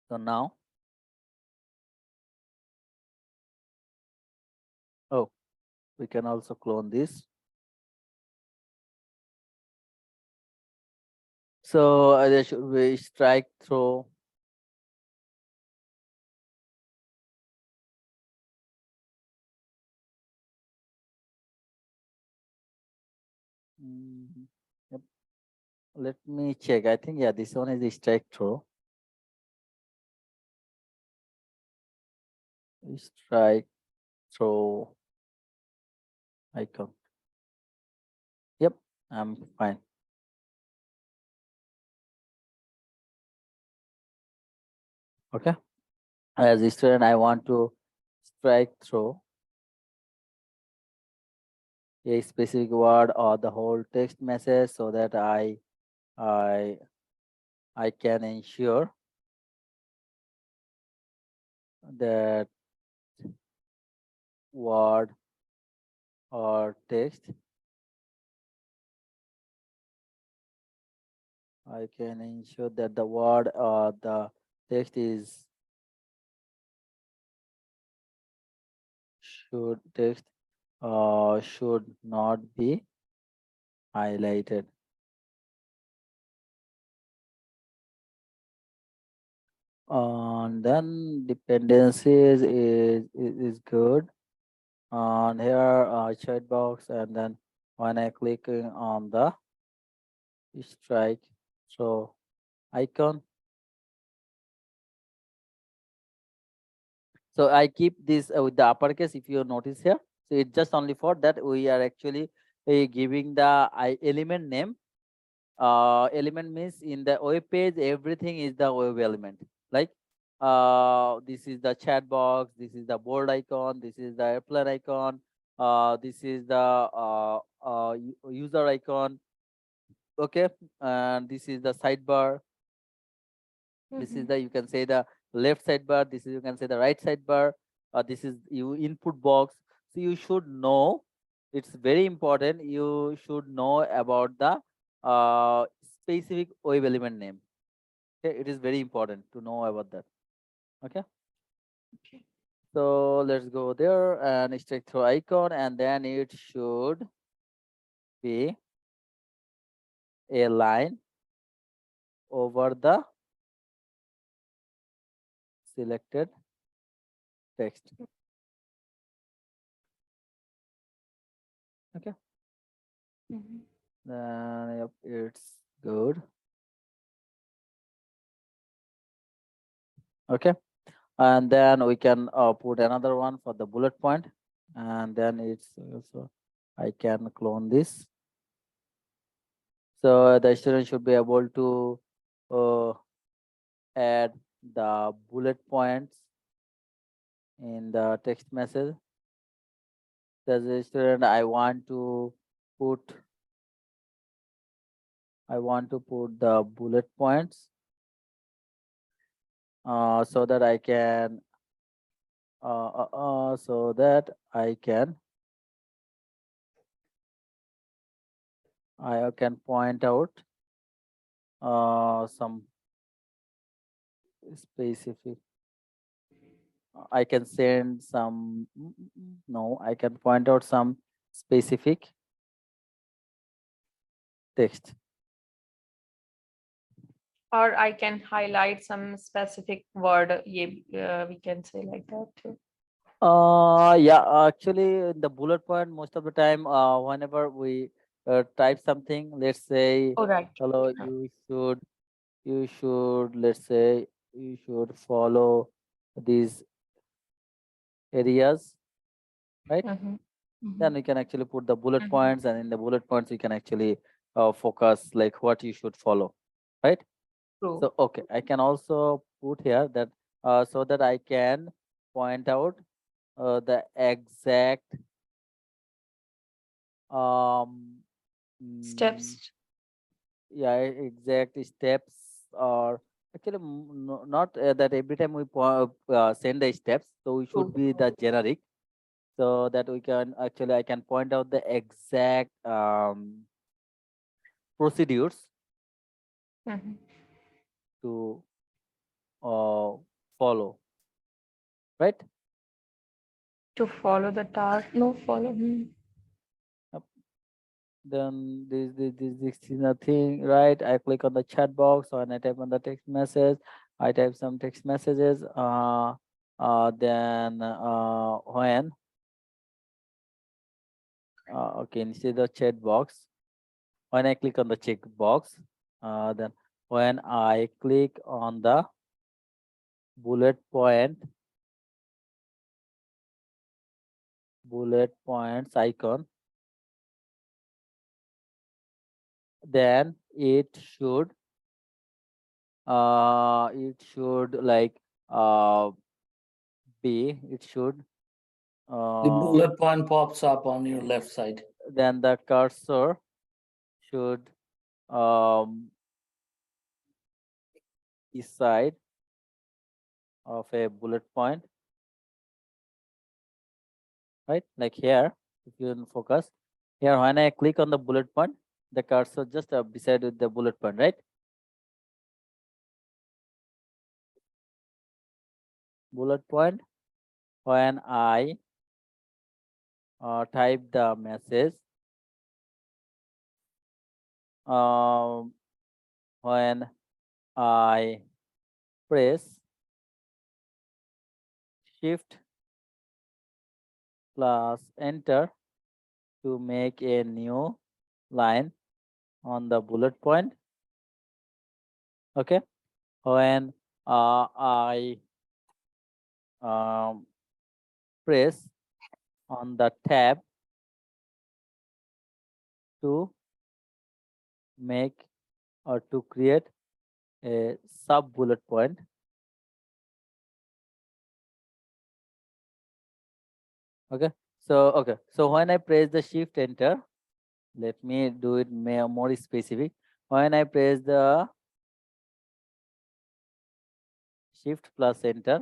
So now, oh, we can also clone this. So there should be strike through. Yep. Let me check. I think, yeah, this one is the strike through. Strike through icon. Yep, I'm fine. Okay. As a student, I want to strike through a specific word or the whole text message so that I I can ensure that word or text. I can ensure that the word or the text is should not be highlighted. And then dependencies is good. And here chat box, and then when I clicking on the strike so icon, so I keep this with the uppercase. If you notice here, so it's just only for that we are actually giving the element name. Element means in the web page everything is the web element, like this is the chat box, this is the board icon, this is the airplane icon, this is the user icon. Okay, and this is the sidebar. This is the, you can say, the left sidebar. This is, you can say, the right sidebar. This is you input box. So you should know, it's very important, you should know about the specific web element name. Okay, it is very important to know about that. Okay, Okay. so let's go there and stick through icon, and then it should be a line over the selected text. Okay, Mhm. then yep, it's good. Okay, and then we can put another one for the bullet point, and then it's also, I can clone this. So the student should be able to uh, add the bullet points in the text message. As a student, put I want to put the bullet points so that I can so that I can point out some specific. I can send some. No, I can point out some specific text. Or I can highlight some specific word. Yeah, we can say like that too. Yeah, actually, in the bullet point, most of the time, whenever we type something, let's say, Oh, right. hello, Right. let's say, you should follow these areas, right? Mm-hmm. Then Mm-hmm. we can actually put the bullet Mm-hmm. points, and in the bullet points, you can actually focus like what you should follow, right? True. So, okay, I can also put here that so that I can point out the exact um mm, Steps. yeah, exact steps, or actually not that every time we send the steps, so we should True. be the generic, so that we can actually, I can point out the exact procedures Mm-hmm. to follow, right? To follow the task. No, follow. Yep. Then this is nothing, right? I click on the chat box, or I type on the text message. I type some text messages. Then when okay, instead of chat box, when I click on the check box, then when I click on the bullet points icon, then it should like be it should The uh, bullet point pops up on your left side. then the cursor should um side of a bullet point, right? Like here, if you focus here, when I click on the bullet point, the cursor just beside with the bullet point, right? Bullet point. When I type the message, um, when I press shift plus enter to make a new line on the bullet point. Okay, when I press on the tab to make or to create a sub bullet point. Okay, so when I press the shift enter, let me do it more specific. When I press the shift plus enter,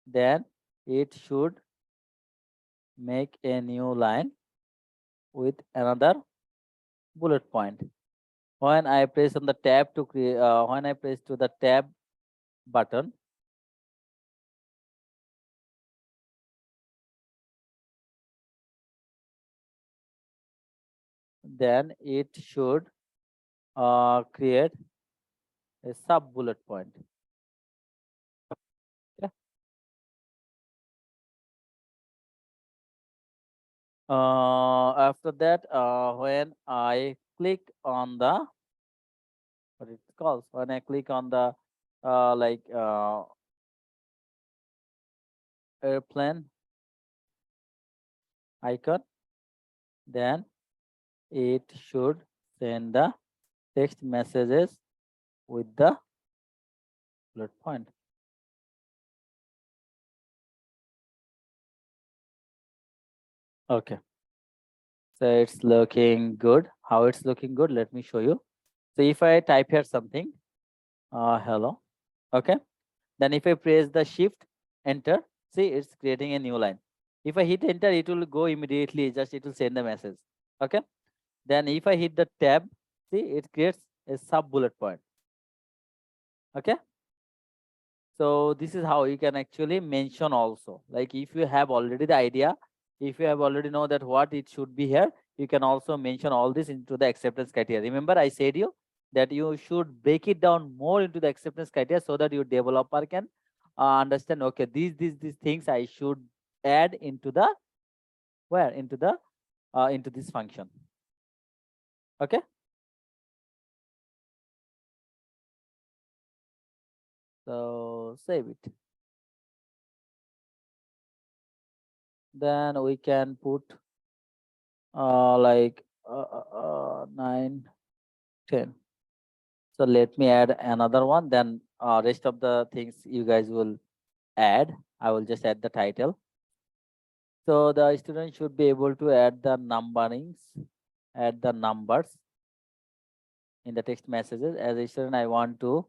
then it should make a new line with another bullet point. When I press on the tab to create, when I press to the tab button, then it should create a sub bullet point. Okay. After that, when I click on the what it calls, when I click on the like airplane icon, then it should send the text messages with the bullet point. Okay, so it's looking good. How it's looking good, let me show you. So if I type here something, hello, okay, then if I press the shift enter, see it's creating a new line. If I hit enter, it will go immediately, just it will send the message. Okay, then if I hit the tab, see it creates a sub bullet point. Okay, so this is how you can actually mention also. Like if you have already the idea, if you have already know that what it should be here, you can also mention all this into the acceptance criteria. Remember I said you that you should break it down more into the acceptance criteria so that your developer can understand, okay, these things I should add into the where into the into this function. Okay, so save it. Then we can put like 9 10. So let me add another one, then rest of the things you guys will add. I will just add the title. So the student should be able to add the numberings, add the numbers in the text messages. As a student, I want to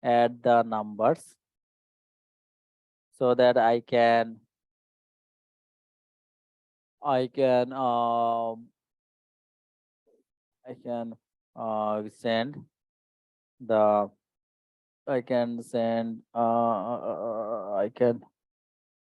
add the numbers so that I can send the I can send I can